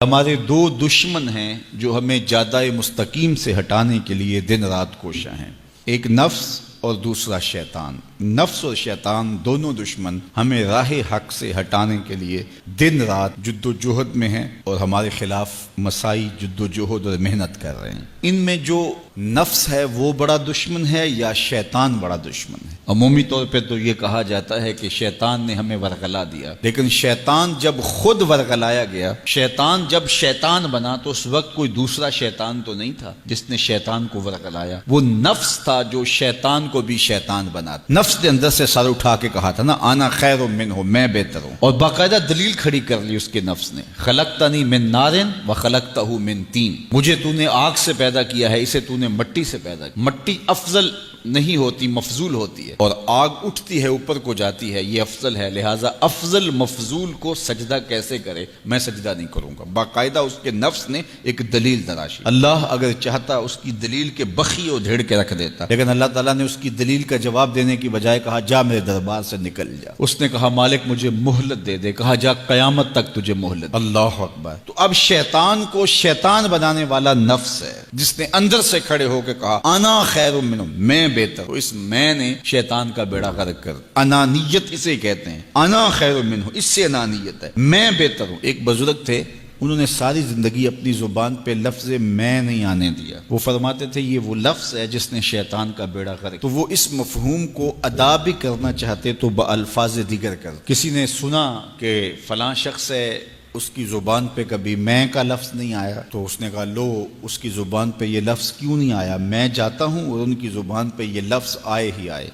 ہمارے دو دشمن ہیں جو ہمیں جادہ مستقیم سے ہٹانے کے لیے دن رات کوشاں ہیں، ایک نفس اور دوسرا شیطان۔ نفس اور شیطان دونوں دشمن ہمیں راہ حق سے ہٹانے کے لیے دن رات جد و جہد میں ہیں اور ہمارے خلاف مساعی جد و جہد اور محنت کر رہے ہیں۔ ان میں جو نفس ہے وہ بڑا دشمن ہے یا شیطان بڑا دشمن ہے؟ عمومی طور پہ تو یہ کہا جاتا ہے کہ شیطان نے ہمیں ورغلا دیا، لیکن شیطان جب خود ورغلایا گیا، شیطان جب شیطان بنا تو اس وقت کوئی دوسرا شیطان تو نہیں تھا جس نے شیطان کو ورغلایا، وہ نفس تھا جو شیطان کو بھی شیطان بنا۔ نفس نے اندر سے سر اٹھا کے کہا تھا نا، آنا خیر منہ، میں بہتر ہوں، اور باقاعدہ دلیل کھڑی کر لی اس کے نفس نے، خلقتنی من نار وخلقتہ من طین، مجھے تو نے آگ سے پیدا کیا ہے، اسے تو نے مٹی سے پیدا کیا۔ مٹی افضل نہیں ہوتی، مفضول ہوتی ہے، اور آگ اٹھتی ہے اوپر کو جاتی ہے، یہ افضل ہے، لہٰذا افضل مفضول کو سجدہ کیسے کرے؟ میں سجدہ نہیں کروں گا۔ باقاعدہ اس کے نفس نے ایک دلیل تراشی۔ اللہ اگر چاہتا اس کی دلیل کے بخی اور دھیڑ کے رکھ دیتا، لیکن اللہ تعالیٰ نے اس کی دلیل کا جواب دینے کی بجائے کہا جا میرے دربار سے نکل جا۔ اس نے کہا مالک مجھے مہلت دے دے، کہا جا قیامت تک تجھے مہلت۔ اللہ اکبر۔ تو اب شیطان کو شیطان بنانے والا نفس ہے جس نے اندر سے کھڑے ہو کے کہا انا خیر منہ، میں بہتر ہوں۔ اس میں نے شیطان کا بیڑا غرق کر، انانیت اسے کہتے ہیں، انا خیر منہ، اس سے انانیت ہے، میں بہتر ہوں۔ ایک بزرگ تھے، انہوں نے ساری زندگی اپنی زبان پہ لفظ میں نہیں آنے دیا۔ وہ فرماتے تھے یہ وہ لفظ ہے جس نے شیطان کا بیڑا غرق۔ تو وہ اس مفہوم کو ادا بھی کرنا چاہتے تو بألفاظ دیگر کر۔ کسی نے سنا کہ فلاں شخص ہے، اس کی زبان پہ کبھی میں کا لفظ نہیں آیا، تو اس نے کہا لو اس کی زبان پہ یہ لفظ کیوں نہیں آیا؟ میں جاتا ہوں اور ان کی زبان پہ یہ لفظ آئے ہی آئے۔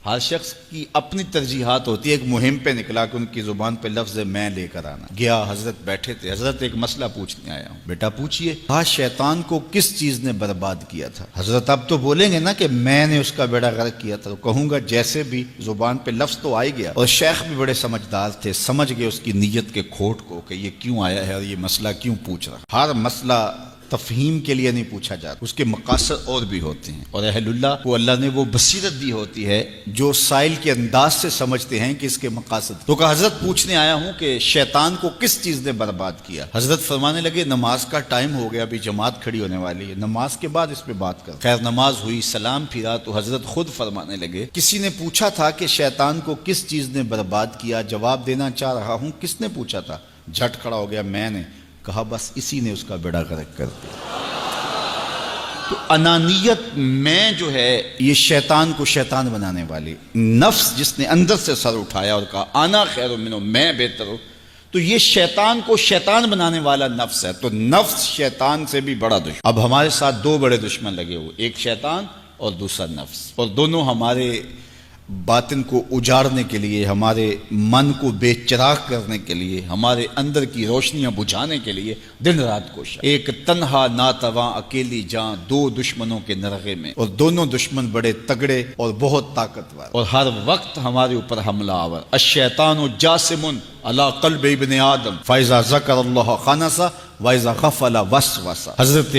ہر شخص کی اپنی ترجیحات ہوتی ہے۔ ایک مہم پہ نکلا کہ ان کی زبان پہ لفظ میں لے کر آنا۔ گیا، حضرت بیٹھے تھے، حضرت ایک مسئلہ پوچھنے آیا ہوں۔ بیٹا پوچھئے۔ کہا شیطان کو کس چیز نے برباد کیا تھا؟ حضرت اب تو بولیں گے نا کہ میں نے اس کا بیڑا غرق کیا تھا، تو کہوں گا جیسے بھی زبان پہ لفظ تو آ گیا، اور شیخ بھی بڑے سمجھدار تھے، سمجھ گئے اس کی نیت کے کھوٹ کو کہ یہ کیوں آیا ہے اور یہ مسئلہ کیوں پوچھ رہا۔ ہر مسئلہ تفہیم کے لیے نہیں پوچھا جاتا، اس کے مقاصد اور بھی ہوتے ہیں، اور اہل اللہ کو اللہ نے وہ بصیرت دی ہوتی ہے جو سائل کے انداز سے سمجھتے ہیں کہ اس کے مقاصد۔ تو کہا حضرت پوچھنے آیا ہوں کہ شیطان کو کس چیز نے برباد کیا؟ حضرت فرمانے لگے نماز کا ٹائم ہو گیا، ابھی جماعت کھڑی ہونے والی ہے، نماز کے بعد اس پہ بات کر۔ خیر نماز ہوئی، سلام پھرا تو حضرت خود فرمانے لگے کسی نے پوچھا تھا کہ شیطان کو کس چیز نے برباد کیا؟ جواب دینا چاہ رہا ہوں، کس نے پوچھا تھا؟ جھٹ کھڑا ہو گیا میں نے۔ کہا بس اسی نے اس کا بیڑا غرق کر دیا۔ تو انانیت میں جو ہے یہ شیطان کو شیطان بنانے والی، نفس جس نے اندر سے سر اٹھایا اور کہا انا خیر منہ، میں بہتر ہوں، تو یہ شیطان کو شیطان بنانے والا نفس ہے۔ تو نفس شیطان سے بھی بڑا دشمن۔ اب ہمارے ساتھ دو بڑے دشمن لگے ہوئے، ایک شیطان اور دوسرا نفس، اور دونوں ہمارے باطن کو اجاڑنے کے لیے، ہمارے من کو بے چراغ کرنے کے لیے، ہمارے اندر کی روشنیاں بجھانے کے لیے دن رات کوشاں۔ ایک تنہا ناتواں اکیلی جاں، دو دشمنوں کے نرغے میں، اور دونوں دشمن بڑے تگڑے اور بہت طاقتور، اور ہر وقت ہمارے اوپر حملہ آور۔ الشیطان جاسم علی قلب ابن آدم فاذا ذکر اللہ خنس وَإِذَا غَفَلَ وَسْوَسَ۔ حضرت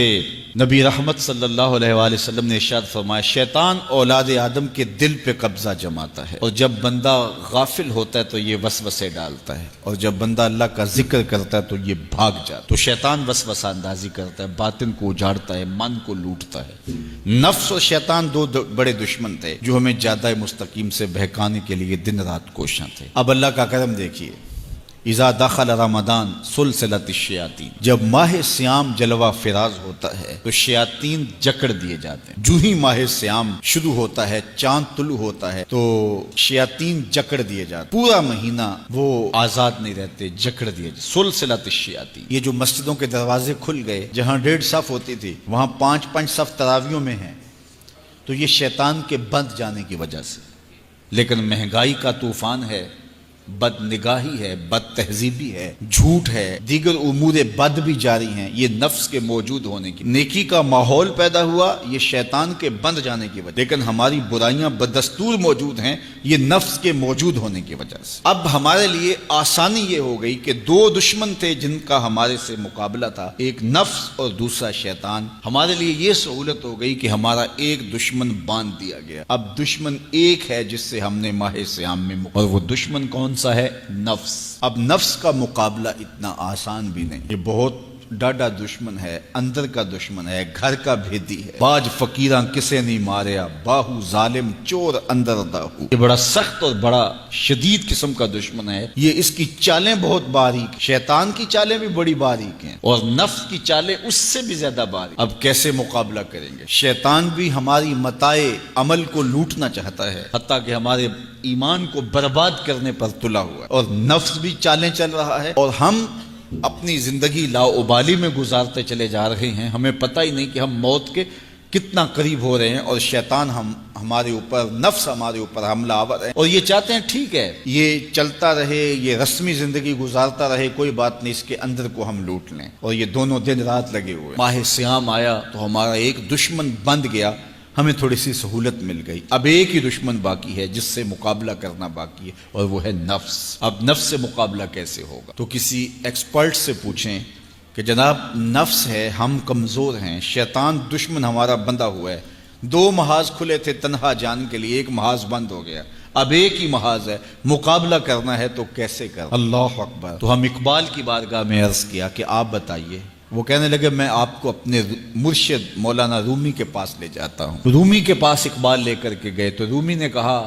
نبی رحمت صلی اللہ علیہ وآلہ وسلم نے ارشاد فرمایا شیطان اولاد آدم کے دل پہ قبضہ جماتا ہے، اور جب بندہ غافل ہوتا ہے تو یہ وسوسے ڈالتا ہے، اور جب بندہ اللہ کا ذکر کرتا ہے تو یہ بھاگ جاتا ہے۔ تو شیطان وسوسہ اندازی کرتا ہے، باطن کو اجاڑتا ہے، من کو لوٹتا ہے۔ نفس اور شیطان دو بڑے دشمن تھے جو ہمیں جادہ مستقیم سے بہکانے کے لیے دن رات کوشاں تھے۔ اب اللہ کا کرم دیکھیے، اذا دخل رمضان سلسلۃ الشیاطین، جب ماہ سیام جلوہ فراز ہوتا ہے تو شیاطین جکڑ دیے جاتے ہیں۔ جو ہی ماہ سیام شروع ہوتا ہے، چاند طلوع ہوتا ہے تو شیاطین جکڑ دیے جاتے ہیں، پورا مہینہ وہ آزاد نہیں رہتے، جکڑ دیے جاتے۔ سلسلۃ الشیاطین، یہ جو مسجدوں کے دروازے کھل گئے، جہاں 1.5 صف ہوتی تھی وہاں 5 صف تراویوں میں ہیں، تو یہ شیطان کے بند جانے کی وجہ سے۔ لیکن مہنگائی کا طوفان ہے، بد نگاہی ہے، بد تہذیبی ہے، جھوٹ ہے، دیگر امور بد بھی جاری ہیں، یہ نفس کے موجود ہونے کی۔ نیکی کا ماحول پیدا ہوا یہ شیطان کے بند جانے کی وجہ، لیکن ہماری برائیاں بدستور موجود ہیں یہ نفس کے موجود ہونے کی وجہ سے۔ اب ہمارے لیے آسانی یہ ہو گئی کہ دو دشمن تھے جن کا ہمارے سے مقابلہ تھا، ایک نفس اور دوسرا شیطان۔ ہمارے لیے یہ سہولت ہو گئی کہ ہمارا ایک دشمن باندھ دیا گیا، اب دشمن ایک ہے جس سے ہم نے ماہ سیام میں اور وہ دشمن کون کون سا ہے؟ نفس۔ اب نفس کا مقابلہ اتنا آسان بھی نہیں، یہ بہت ڈاڈا دشمن ہے، اندر کا دشمن ہے، گھر کا بھیدی ہے۔ باج فقیراں کسے نہیں ماریا، باہو ظالم چور اندر داہو۔ یہ بڑا سخت اور بڑا شدید قسم کا دشمن ہے۔ یہ اس کی چالیں بہت باریک، شیطان کی چالیں بھی بڑی باریک ہیں اور نفس کی چالیں اس سے بھی زیادہ باریک۔ اب کیسے مقابلہ کریں گے؟ شیطان بھی ہماری متاع عمل کو لوٹنا چاہتا ہے، حتیٰ کہ ہمارے ایمان کو برباد کرنے پر تلا ہوا ہے، اور نفس بھی چالیں چل رہا ہے، اور ہم اپنی زندگی لاؤبالی میں گزارتے چلے جا رہے ہیں۔ ہمیں پتہ ہی نہیں کہ ہم موت کے کتنا قریب ہو رہے ہیں، اور شیطان ہمارے اوپر، نفس ہمارے اوپر حملہ آور ہے، اور یہ چاہتے ہیں ٹھیک ہے یہ چلتا رہے، یہ رسمی زندگی گزارتا رہے، کوئی بات نہیں، اس کے اندر کو ہم لوٹ لیں، اور یہ دونوں دن رات لگے ہوئے۔ ماہ سیام آیا تو ہمارا ایک دشمن بند گیا، ہمیں تھوڑی سی سہولت مل گئی۔ اب ایک ہی دشمن باقی ہے جس سے مقابلہ کرنا باقی ہے، اور وہ ہے نفس۔ اب نفس سے مقابلہ کیسے ہوگا؟ تو کسی ایکسپرٹ سے پوچھیں کہ جناب نفس ہے، ہم کمزور ہیں، شیطان دشمن ہمارا بندہ ہوا ہے، 2 محاذ کھلے تھے تنہا جان کے لیے، ایک محاذ بند ہو گیا، اب ایک ہی محاذ ہے، مقابلہ کرنا ہے تو کیسے کرنا؟ اللہ اکبر۔ تو ہم اقبال کی بارگاہ میں عرض کیا کہ آپ بتائیے۔ وہ کہنے لگے میں آپ کو اپنے مرشد مولانا رومی کے پاس لے جاتا ہوں۔ رومی کے پاس اقبال لے کر کے گئے تو رومی نے کہا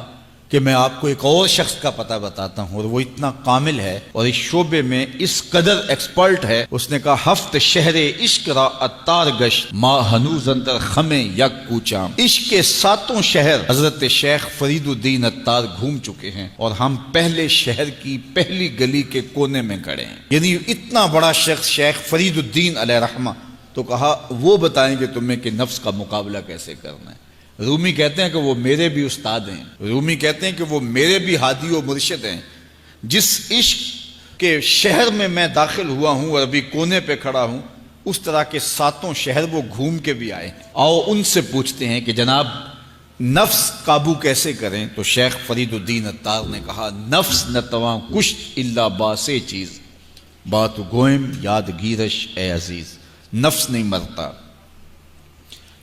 کہ میں آپ کو ایک اور شخص کا پتہ بتاتا ہوں، اور وہ اتنا کامل ہے اور اس شعبے میں اس قدر ایکسپرٹ ہے۔ اس نے کہا ہفت شہر عشق را اتار گشت ما ہنوز اندر خمیں یک کوچام۔ عشق کے 7 شہر حضرت شیخ فرید الدین اتار گھوم چکے ہیں، اور ہم پہلے شہر کی پہلی گلی کے کونے میں کھڑے ہیں۔ یعنی اتنا بڑا شخص شیخ فرید الدین علیہ رحمہ، تو کہا وہ بتائیں گے تمہیں کہ نفس کا مقابلہ کیسے کرنا ہے۔ رومی کہتے ہیں کہ وہ میرے بھی استاد ہیں، رومی کہتے ہیں کہ وہ میرے بھی ہادی و مرشد ہیں۔ جس عشق کے شہر میں میں داخل ہوا ہوں اور ابھی کونے پہ کھڑا ہوں، اس طرح کے 7 شہر وہ گھوم کے بھی آئے ہیں۔ آؤ ان سے پوچھتے ہیں کہ جناب نفس قابو کیسے کریں؟ تو شیخ فرید الدین اتار نے کہا نفس نتواں کشت الا باسے چیز بات گوئم یاد گیرش اے عزیز۔ نفس نہیں مرتا،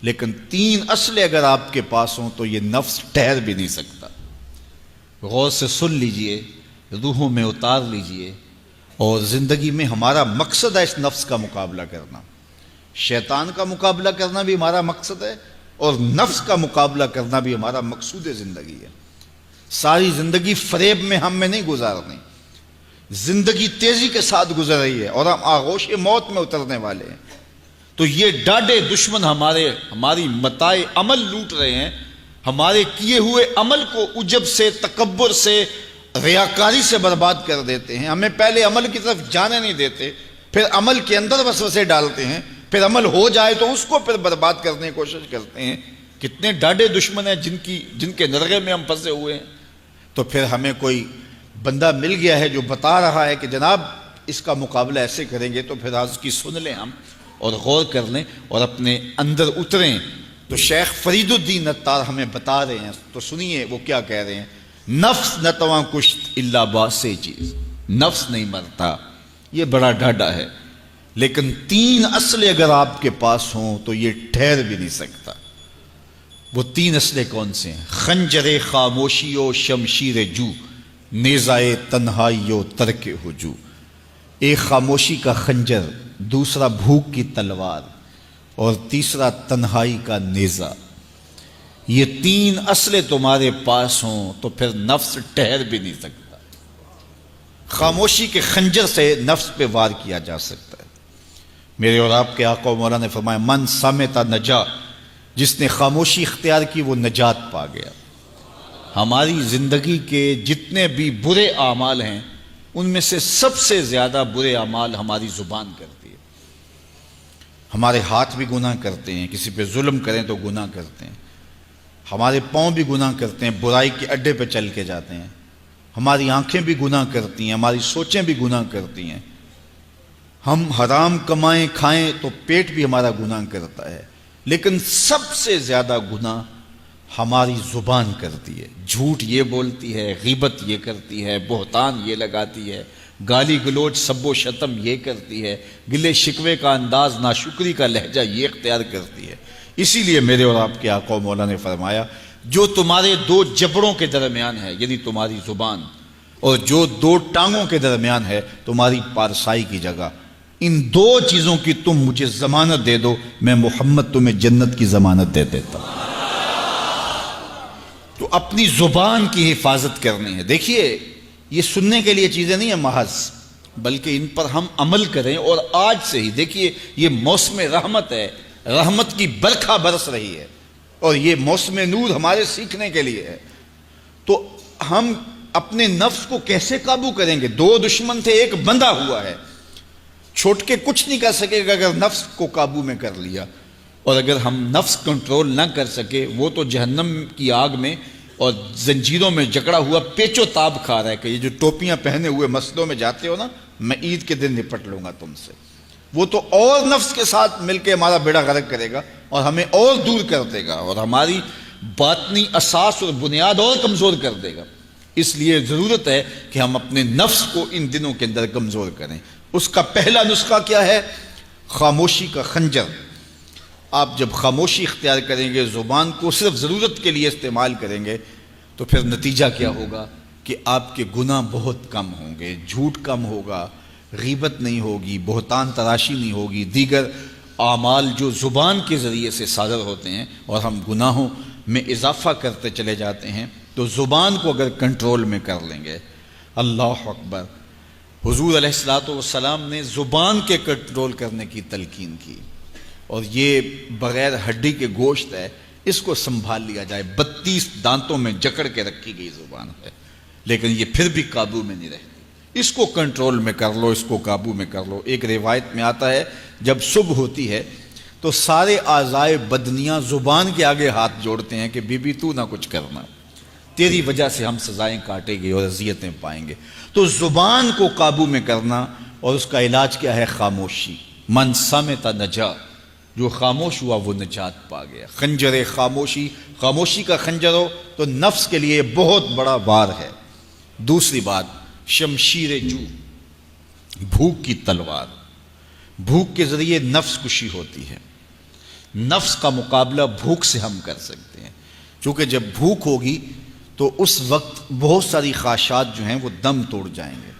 لیکن 3 اسلحے اگر آپ کے پاس ہوں تو یہ نفس ٹھہر بھی نہیں سکتا۔ غور سے سن لیجئے، روحوں میں اتار لیجئے، اور زندگی میں ہمارا مقصد ہے اس نفس کا مقابلہ کرنا۔ شیطان کا مقابلہ کرنا بھی ہمارا مقصد ہے، اور نفس کا مقابلہ کرنا بھی ہمارا مقصود زندگی ہے۔ ساری زندگی فریب میں ہم میں نہیں گزارنی، زندگی تیزی کے ساتھ گزر رہی ہے اور ہم آغوش موت میں اترنے والے ہیں۔ تو یہ ڈاڈے دشمن ہماری متاع عمل لوٹ رہے ہیں، ہمارے کیے ہوئے عمل کو عجب سے، تکبر سے، ریاکاری سے برباد کر دیتے ہیں۔ ہمیں پہلے عمل کی طرف جانے نہیں دیتے، پھر عمل کے اندر وسوسے ڈالتے ہیں، پھر عمل ہو جائے تو اس کو پھر برباد کرنے کی کوشش کرتے ہیں۔ کتنے ڈاڈے دشمن ہیں جن کے نرغے میں ہم پھنسے ہوئے ہیں۔ تو پھر ہمیں کوئی بندہ مل گیا ہے جو بتا رہا ہے کہ جناب اس کا مقابلہ ایسے کریں گے، تو پھر آج اس کی سن لیں ہم اور غور کر لیں اور اپنے اندر اتریں۔ تو شیخ فرید الدین اتار ہمیں بتا رہے ہیں، تو سنیے وہ کیا کہہ رہے ہیں۔ نفس نتواں کشت الا باسے چیز، نفس نہیں مرتا، یہ بڑا ڈاڈا ہے، لیکن 3 اسلحے اگر آپ کے پاس ہوں تو یہ ٹھہر بھی نہیں سکتا۔ وہ 3 اسلحے کون سے ہیں؟ خنجر خاموشی و شمشیر جو، نیزائے تنہائی و ترک ہجو۔ ایک خاموشی کا خنجر، دوسرا بھوک کی تلوار، اور تیسرا تنہائی کا نیزہ۔ یہ 3 اسلحے تمہارے پاس ہوں تو پھر نفس ٹھہر بھی نہیں سکتا۔ خاموشی کے خنجر سے نفس پہ وار کیا جا سکتا ہے۔ میرے اور آپ کے آقا و مولا نے فرمایا من سامتا نجا، جس نے خاموشی اختیار کی وہ نجات پا گیا۔ ہماری زندگی کے جتنے بھی برے اعمال ہیں ان میں سے سب سے زیادہ برے اعمال ہماری زبان کرتی ہے۔ ہمارے ہاتھ بھی گناہ کرتے ہیں، کسی پہ ظلم کریں تو گناہ کرتے ہیں، ہمارے پاؤں بھی گناہ کرتے ہیں، برائی کے اڈے پہ چل کے جاتے ہیں، ہماری آنکھیں بھی گناہ کرتی ہیں، ہماری سوچیں بھی گناہ کرتی ہیں، ہم حرام کمائیں کھائیں تو پیٹ بھی ہمارا گناہ کرتا ہے، لیکن سب سے زیادہ گناہ ہماری زبان کرتی ہے۔ جھوٹ یہ بولتی ہے، غیبت یہ کرتی ہے، بہتان یہ لگاتی ہے، گالی گلوچ سب و شتم یہ کرتی ہے، گلے شکوے کا انداز، ناشکری کا لہجہ یہ اختیار کرتی ہے۔ اسی لیے میرے اور آپ کے آقا و مولا نے فرمایا جو تمہارے 2 جبڑوں کے درمیان ہے، یعنی تمہاری زبان، اور جو دو ٹانگوں کے درمیان ہے تمہاری پارسائی کی جگہ، ان دو چیزوں کی تم مجھے ضمانت دے دو، میں محمد تمہیں جنت کی ضمانت دے دیتا ہوں۔ تو اپنی زبان کی حفاظت کرنی ہے۔ دیکھیے یہ سننے کے لیے چیزیں نہیں ہیں محض، بلکہ ان پر ہم عمل کریں، اور آج سے ہی دیکھیے یہ موسم رحمت ہے، رحمت کی برکھا برس رہی ہے، اور یہ موسم نور ہمارے سیکھنے کے لیے ہے۔ تو ہم اپنے نفس کو کیسے قابو کریں گے؟ دو دشمن تھے، ایک بندھا ہوا ہے، چھوٹ کے کچھ نہیں کر سکے گا اگر نفس کو قابو میں کر لیا، اور اگر ہم نفس کنٹرول نہ کر سکے وہ تو جہنم کی آگ میں اور زنجیروں میں جکڑا ہوا پیچ و تاب کھا رہا ہے کہ یہ جو ٹوپیاں پہنے ہوئے مسجدوں میں جاتے ہو نا، میں عید کے دن نپٹ لوں گا تم سے، وہ تو اور نفس کے ساتھ مل کے ہمارا بیڑا غرق کرے گا اور ہمیں اور دور کر دے گا اور ہماری باطنی اساس اور بنیاد اور کمزور کر دے گا۔ اس لیے ضرورت ہے کہ ہم اپنے نفس کو ان دنوں کے اندر کمزور کریں۔ اس کا پہلا نسخہ کیا ہے؟ خاموشی کا خنجر۔ آپ جب خاموشی اختیار کریں گے، زبان کو صرف ضرورت کے لیے استعمال کریں گے، تو پھر نتیجہ کیا ہوگا کہ آپ کے گناہ بہت کم ہوں گے، جھوٹ کم ہوگا، غیبت نہیں ہوگی، بہتان تراشی نہیں ہوگی، دیگر اعمال جو زبان کے ذریعے سے صادر ہوتے ہیں اور ہم گناہوں میں اضافہ کرتے چلے جاتے ہیں، تو زبان کو اگر کنٹرول میں کر لیں گے۔ اللہ اکبر! حضور علیہ الصلوۃ والسلام نے زبان کے کنٹرول کرنے کی تلقین کی، اور یہ بغیر ہڈی کے گوشت ہے، اس کو سنبھال لیا جائے۔ 32 دانتوں میں جکڑ کے رکھی گئی زبان ہے، لیکن یہ پھر بھی قابو میں نہیں رہتی۔ اس کو کنٹرول میں کر لو، اس کو قابو میں کر لو۔ ایک روایت میں آتا ہے جب صبح ہوتی ہے تو سارے اعضائے بدنیاں زبان کے آگے ہاتھ جوڑتے ہیں کہ بی بی تو نہ کچھ کرنا، تیری وجہ سے ہم سزائیں کاٹیں گے اور اذیتیں پائیں گے۔ تو زبان کو قابو میں کرنا، اور اس کا علاج کیا ہے؟ خاموشی۔ من صمت نجا، جو خاموش ہوا وہ نجات پا گیا۔ خنجر خاموشی، خاموشی کا خنجر ہو تو نفس کے لیے بہت بڑا بار ہے۔ دوسری بات، شمشیر جو، بھوک کی تلوار۔ بھوک کے ذریعے نفس کشی ہوتی ہے۔ نفس کا مقابلہ بھوک سے ہم کر سکتے ہیں، چونکہ جب بھوک ہوگی تو اس وقت بہت ساری خواہشات جو ہیں وہ دم توڑ جائیں گے۔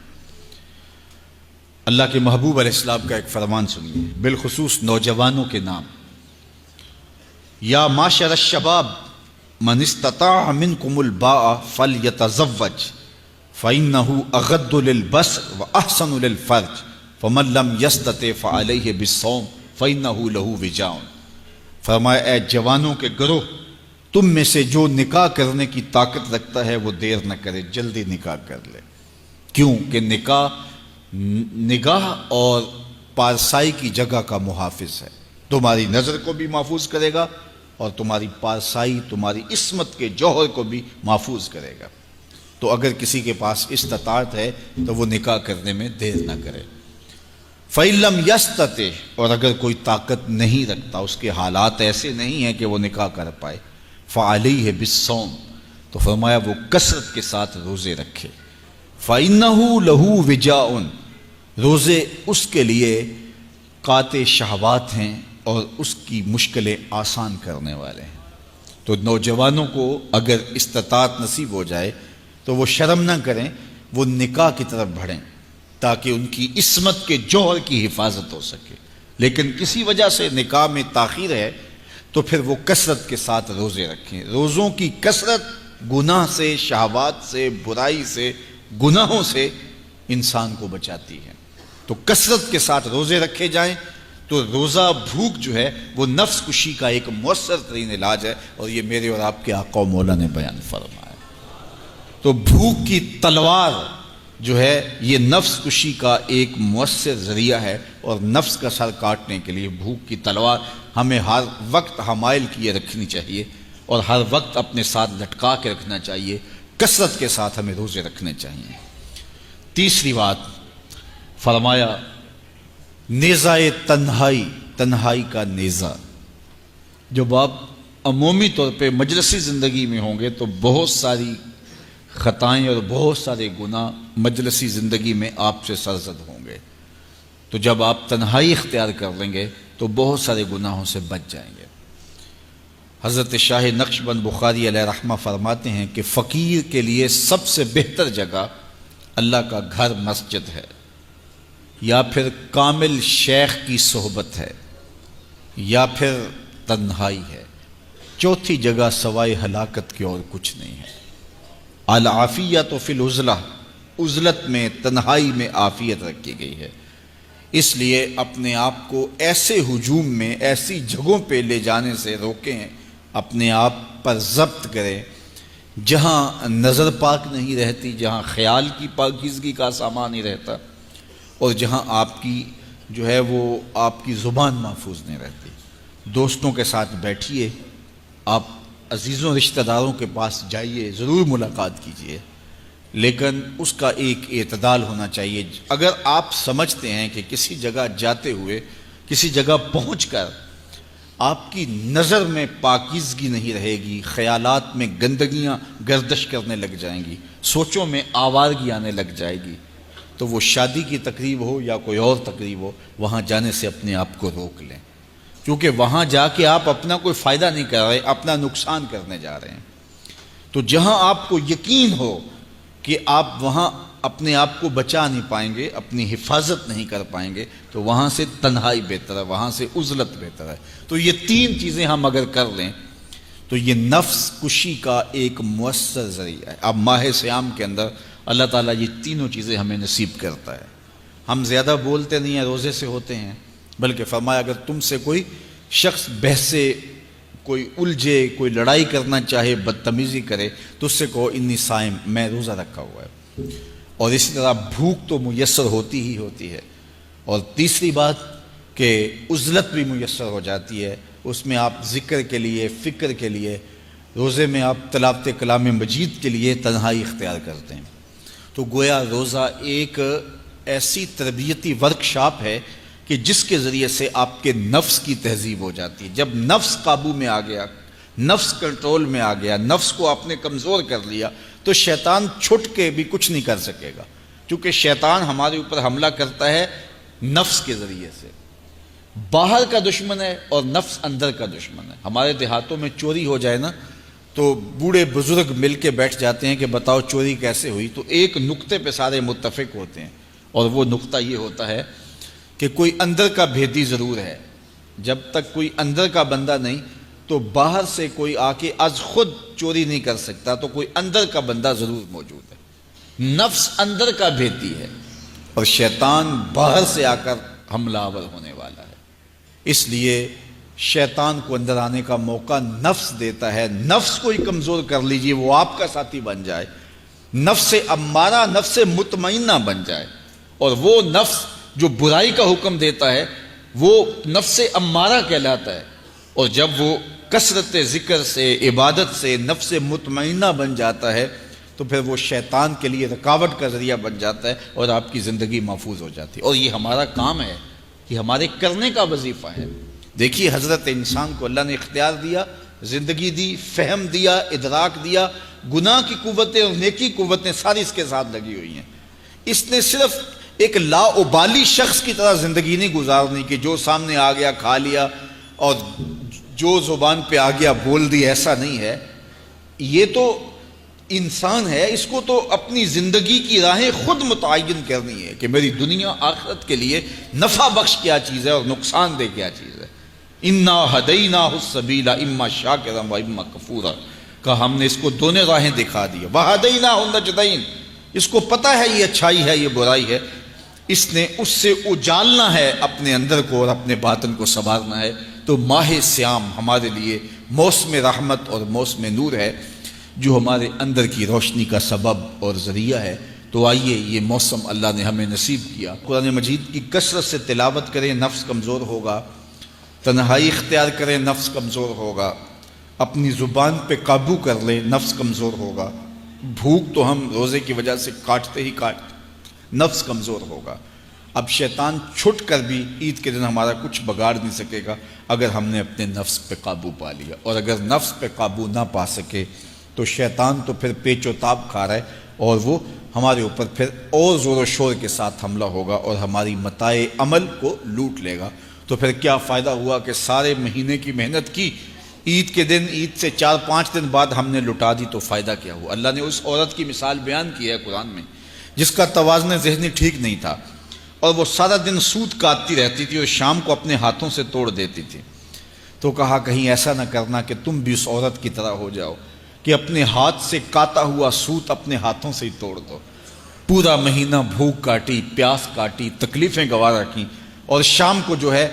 اللہ کے محبوب علیہ السلام کا ایک فرمان سنیے، بالخصوص نوجوانوں کے نام۔ یا معشر الشباب من استطاع منکم الباء فلیتزوج فإنه اغض للبصر واحسن للفرج فمن لم یستطع فعلیہ بالصوم فإنه له وجاء۔ فرمایا اے جوانوں کے گروہ، تم میں سے جو نکاح کرنے کی طاقت رکھتا ہے وہ دیر نہ کرے، جلدی نکاح کر لے۔ کیوں کہ نکاح نگاہ اور پارسائی کی جگہ کا محافظ ہے، تمہاری نظر کو بھی محفوظ کرے گا اور تمہاری پارسائی، تمہاری عصمت کے جوہر کو بھی محفوظ کرے گا۔ تو اگر کسی کے پاس استطاعت ہے تو وہ نکاح کرنے میں دیر نہ کرے۔ فَإِن لَمْ يَسْتَطِعْ، اور اگر کوئی طاقت نہیں رکھتا، اس کے حالات ایسے نہیں ہیں کہ وہ نکاح کر پائے، فَعَلَيْهِ بِالصَّوْمِ، تو فرمایا وہ کثرت کے ساتھ روزے رکھے۔ فَإِنَّهُ لَهُ وِجَاءٌ، روزے اس کے لیے قاطع شہوات ہیں اور اس کی مشکلیں آسان کرنے والے ہیں۔ تو نوجوانوں کو اگر استطاعت نصیب ہو جائے تو وہ شرم نہ کریں، وہ نکاح کی طرف بڑھیں تاکہ ان کی عصمت کے جوہر کی حفاظت ہو سکے۔ لیکن کسی وجہ سے نکاح میں تاخیر ہے تو پھر وہ کثرت کے ساتھ روزے رکھیں۔ روزوں کی کثرت گناہ سے، شہوات سے، برائی سے، گناہوں سے انسان کو بچاتی ہے۔ تو کثرت کے ساتھ روزے رکھے جائیں تو روزہ بھوک جو ہے وہ نفس کشی کا ایک مؤثر ترین علاج ہے، اور یہ میرے اور آپ کے آقا و مولا نے بیان فرمایا۔ تو بھوک کی تلوار جو ہے یہ نفس کشی کا ایک مؤثر ذریعہ ہے، اور نفس کا سر کاٹنے کے لیے بھوک کی تلوار ہمیں ہر وقت حمائل کیے رکھنی چاہیے اور ہر وقت اپنے ساتھ لٹکا کے رکھنا چاہیے۔ کثرت کے ساتھ ہمیں روزے رکھنے چاہیے۔ تیسری بات فرمایا نیزہ تنہائی، تنہائی کا نیزہ۔ جب آپ عمومی طور پہ مجلسی زندگی میں ہوں گے تو بہت ساری خطائیں اور بہت سارے گناہ مجلسی زندگی میں آپ سے سرزد ہوں گے، تو جب آپ تنہائی اختیار کر لیں گے تو بہت سارے گناہوں سے بچ جائیں گے۔ حضرت شاہ نقشبند بخاری علیہ رحمہ فرماتے ہیں کہ فقیر کے لیے سب سے بہتر جگہ اللہ کا گھر مسجد ہے، یا پھر کامل شیخ کی صحبت ہے، یا پھر تنہائی ہے۔ چوتھی جگہ سوائے ہلاکت کے اور کچھ نہیں ہے۔ العافیۃ فی العزلہ، عزلت میں، تنہائی میں عافیت رکھی گئی ہے۔ اس لیے اپنے آپ کو ایسے ہجوم میں، ایسی جگہوں پہ لے جانے سے روکیں، اپنے آپ پر ضبط کریں جہاں نظر پاک نہیں رہتی، جہاں خیال کی پاکیزگی کا سامان نہیں رہتا، اور جہاں آپ کی جو ہے وہ آپ کی زبان محفوظ نہیں رہتی۔ دوستوں کے ساتھ بیٹھیے، آپ عزیزوں رشتہ داروں کے پاس جائیے، ضرور ملاقات کیجیے، لیکن اس کا ایک اعتدال ہونا چاہیے۔ اگر آپ سمجھتے ہیں کہ کسی جگہ جاتے ہوئے، کسی جگہ پہنچ کر آپ کی نظر میں پاکیزگی نہیں رہے گی، خیالات میں گندگیاں گردش کرنے لگ جائیں گی، سوچوں میں آوارگی آنے لگ جائے گی، تو وہ شادی کی تقریب ہو یا کوئی اور تقریب ہو، وہاں جانے سے اپنے آپ کو روک لیں، کیونکہ وہاں جا کے آپ اپنا کوئی فائدہ نہیں کر رہے، اپنا نقصان کرنے جا رہے ہیں۔ تو جہاں آپ کو یقین ہو کہ آپ وہاں اپنے آپ کو بچا نہیں پائیں گے، اپنی حفاظت نہیں کر پائیں گے، تو وہاں سے تنہائی بہتر ہے، وہاں سے عزلت بہتر ہے۔ تو یہ تین چیزیں ہم اگر کر لیں تو یہ نفس کشی کا ایک مؤثر ذریعہ ہے۔ اب ماہ سیام کے اندر اللہ تعالیٰ یہ تینوں چیزیں ہمیں نصیب کرتا ہے۔ ہم زیادہ بولتے نہیں ہیں، روزے سے ہوتے ہیں، بلکہ فرمایا اگر تم سے کوئی شخص بحث سے کوئی الجھے، کوئی لڑائی کرنا چاہے، بدتمیزی کرے، تو اس سے کہو انی صائم، میں روزہ رکھا ہوا ہے۔ اور اسی طرح بھوک تو میسر ہوتی ہی ہوتی ہے، اور تیسری بات کہ عزلت بھی میسر ہو جاتی ہے، اس میں آپ ذکر کے لیے، فکر کے لیے، روزے میں آپ تلاوت کلام مجید کے لیے تنہائی اختیار کرتے ہیں۔ تو گویا روزہ ایک ایسی تربیتی ورکشاپ ہے کہ جس کے ذریعے سے آپ کے نفس کی تہذیب ہو جاتی ہے۔ جب نفس قابو میں آ گیا، نفس کنٹرول میں آ گیا، نفس کو آپ نے کمزور کر لیا، تو شیطان چھٹ کے بھی کچھ نہیں کر سکے گا، کیونکہ شیطان ہمارے اوپر حملہ کرتا ہے نفس کے ذریعے سے۔ باہر کا دشمن ہے اور نفس اندر کا دشمن ہے۔ ہمارے دیہاتوں میں چوری ہو جائے نا، تو بوڑھے بزرگ مل کے بیٹھ جاتے ہیں کہ بتاؤ چوری کیسے ہوئی، تو ایک نقطے پہ سارے متفق ہوتے ہیں، اور وہ نقطہ یہ ہوتا ہے کہ کوئی اندر کا بھیدی ضرور ہے۔ جب تک کوئی اندر کا بندہ نہیں تو باہر سے کوئی آ کے از خود چوری نہیں کر سکتا، تو کوئی اندر کا بندہ ضرور موجود ہے۔ نفس اندر کا بھیدی ہے اور شیطان باہر سے آ کر حملہ آور ہونے والا ہے۔ اس لیے شیطان کو اندر آنے کا موقع نفس دیتا ہے۔ نفس کو ہی کمزور کر لیجئے، وہ آپ کا ساتھی بن جائے، نفس امارہ، نفس مطمئنہ بن جائے، اور وہ نفس جو برائی کا حکم دیتا ہے وہ نفس امارہ کہلاتا ہے، اور جب وہ کثرت ذکر سے، عبادت سے نفس مطمئنہ بن جاتا ہے تو پھر وہ شیطان کے لیے رکاوٹ کا ذریعہ بن جاتا ہے، اور آپ کی زندگی محفوظ ہو جاتی ہے۔ اور یہ ہمارا کام ہے، یہ ہمارے کرنے کا وظیفہ ہے۔ دیکھیے حضرت انسان کو اللہ نے اختیار دیا، زندگی دی، فہم دیا، ادراک دیا، گناہ کی قوتیں اور نیکی قوتیں ساری اس کے ساتھ لگی ہوئی ہیں۔ اس نے صرف ایک لا ابالی شخص کی طرح زندگی نہیں گزارنی کہ جو سامنے آ گیا کھا لیا اور جو زبان پہ آ گیا بول دی، ایسا نہیں ہے۔ یہ تو انسان ہے، اس کو تو اپنی زندگی کی راہیں خود متعین کرنی ہے کہ میری دنیا آخرت کے لیے نفع بخش کیا چیز ہے اور نقصان دہ کیا چیز ہے۔ انا ہدیناہ السبیل اما شاکرا و اما کفورا، کہ ہم نے اس کو دونوں راہیں دکھا دی، وہدیناہ النجدین، اس کو پتہ ہے یہ اچھائی ہے، یہ برائی ہے، اس نے اس سے اجالنا ہے اپنے اندر کو اور اپنے باطن کو سنوارنا ہے۔ تو ماہ سیام ہمارے لیے موسم رحمت اور موسم نور ہے، جو ہمارے اندر کی روشنی کا سبب اور ذریعہ ہے۔ تو آئیے یہ موسم اللہ نے ہمیں نصیب کیا، قرآن مجید کی کثرت سے تلاوت کریں، نفس کمزور ہوگا، تنہائی اختیار کریں، نفس کمزور ہوگا، اپنی زبان پہ قابو کر لیں، نفس کمزور ہوگا، بھوک تو ہم روزے کی وجہ سے کاٹتے ہی نفس کمزور ہوگا۔ اب شیطان چھٹ کر بھی عید کے دن ہمارا کچھ بگاڑ نہیں سکے گا اگر ہم نے اپنے نفس پہ قابو پا لیا، اور اگر نفس پہ قابو نہ پا سکے تو شیطان تو پھر پیچ و تاب کھا رہا ہے، اور وہ ہمارے اوپر پھر اور زور و شور کے ساتھ حملہ ہوگا اور ہماری متاع عمل کو لوٹ لے گا۔ تو پھر کیا فائدہ ہوا کہ سارے مہینے کی محنت کی، عید کے دن، عید سے 4-5 دن بعد ہم نے لٹا دی، تو فائدہ کیا ہوا؟ اللہ نے اس عورت کی مثال بیان کی ہے قرآن میں جس کا توازن ذہنی ٹھیک نہیں تھا، اور وہ سارا دن سوت کاٹتی رہتی تھی اور شام کو اپنے ہاتھوں سے توڑ دیتی تھی۔ تو کہا کہیں ایسا نہ کرنا کہ تم بھی اس عورت کی طرح ہو جاؤ کہ اپنے ہاتھ سے کاٹا ہوا سوت اپنے ہاتھوں سے ہی توڑ دو۔ پورا مہینہ بھوک کاٹی، پیاس کاٹی، تکلیفیں گوارا کی، اور شام کو جو ہے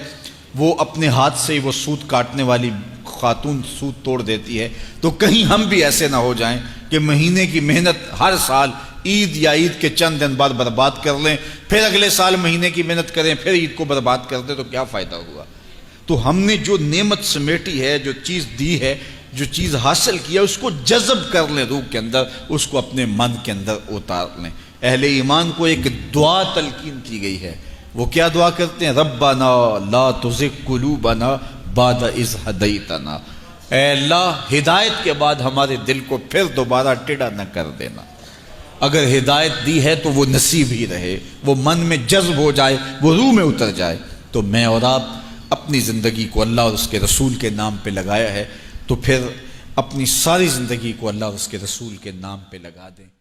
وہ اپنے ہاتھ سے ہی وہ سوت کاٹنے والی خاتون سوت توڑ دیتی ہے۔ تو کہیں ہم بھی ایسے نہ ہو جائیں کہ مہینے کی محنت ہر سال عید یا عید کے چند دن بعد برباد کر لیں، پھر اگلے سال مہینے کی محنت کریں، پھر عید کو برباد کر دیں، تو کیا فائدہ ہوا؟ تو ہم نے جو نعمت سمیٹی ہے، جو چیز دی ہے، جو چیز حاصل کیا، اس کو جذب کر لیں روح کے اندر، اس کو اپنے من کے اندر اتار لیں۔ اہل ایمان کو ایک دعا تلقین کی گئی ہے، وہ کیا دعا کرتے ہیں؟ ربنا لا تزغ قلوبنا بعد اذ ہدیتنا، اے اللہ ہدایت کے بعد ہمارے دل کو پھر دوبارہ ٹیڑھا نہ کر دینا۔ اگر ہدایت دی ہے تو وہ نصیب ہی رہے، وہ من میں جذب ہو جائے، وہ روح میں اتر جائے۔ تو میں اور آپ اپنی زندگی کو اللہ اور اس کے رسول کے نام پہ لگایا ہے، تو پھر اپنی ساری زندگی کو اللہ اور اس کے رسول کے نام پہ لگا دیں۔